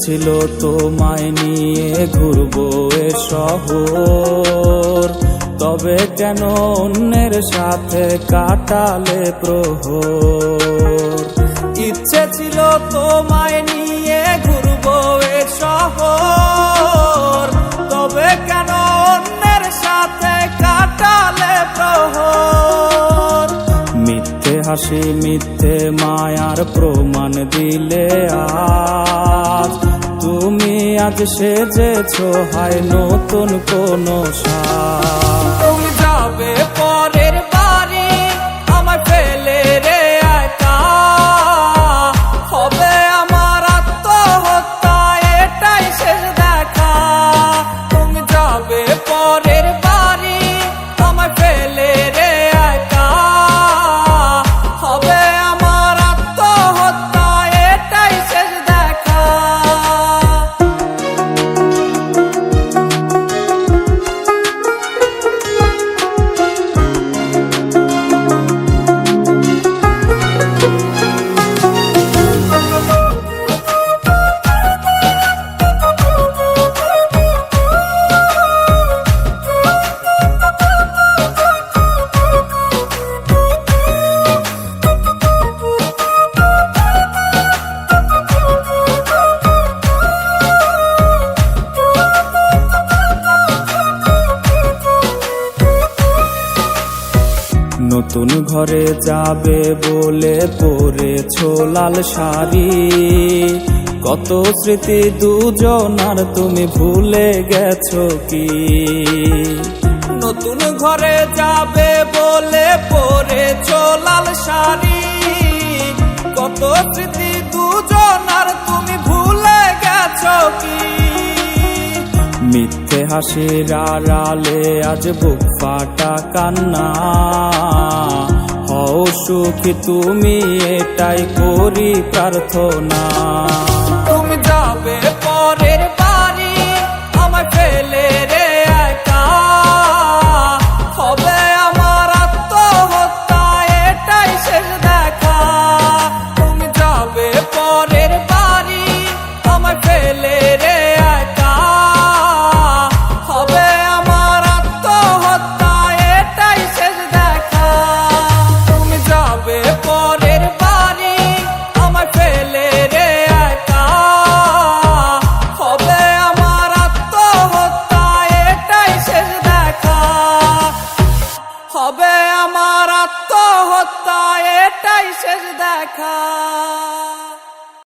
ছিল তোমায় নিয়ে ঘুরবো এ শহর, তবে কেন অন্যের সাথে কাটালে প্রহর। ইচ্ছে ছিল তোমায় নিয়ে ঘুরবো এ শহর, তবে কেন অন্যের সাথে কাটালে প্রহর। মিথ্যে হাসি মিথ্যে মায়ার প্রমাণ দিলে আজ, তুমি আজ সেজেছো হয় নতুন কোনো সাজ। তুমি যাবে পরের বাড়ি আমায় ফেলে রে একা, হবে আমার আত্মহত্যা এটাই শেষ দেখা। তুমি যাবে পরের বাড়ি আমায় ফেলে রে একা, হবে আমার আত্মহত্যা এটাই শেষ দেখা। নতুন ঘরে যাবে বলে পরেছো লাল শাড়ি, কত স্মৃতি দুজনার তুমি ভুলে গেছো কি? নতুন ঘরে যাবে বলে পরেছো লাল শাড়ি, কত স্মৃতি দুজনার তুমি ভুলে গেছো কি? মিথ্যে হাসির আড়ালে আজ বুক ফাটা কান্না, হও সুখী তুমি এটাই করি প্রার্থনা। তুমি যাবে পরের বাড়ি আমায় ফেলে রে একা, হবে আমার আত্মহত্যা এটাই শেষ দেখা। তুমি যাবে পরের বাড়ি আমায় ফেলে রে একা, হবে আমার আত্মহত্যা এটাই শেষ দেখা। তুমি যাবে পরের বাড়ি আমায় ফেলে রে একা, হবে আমার আত্মহত্যা এটাই শেষ দেখা। হবে আমার আত্মহত্যা এটাই শেষ দেখা।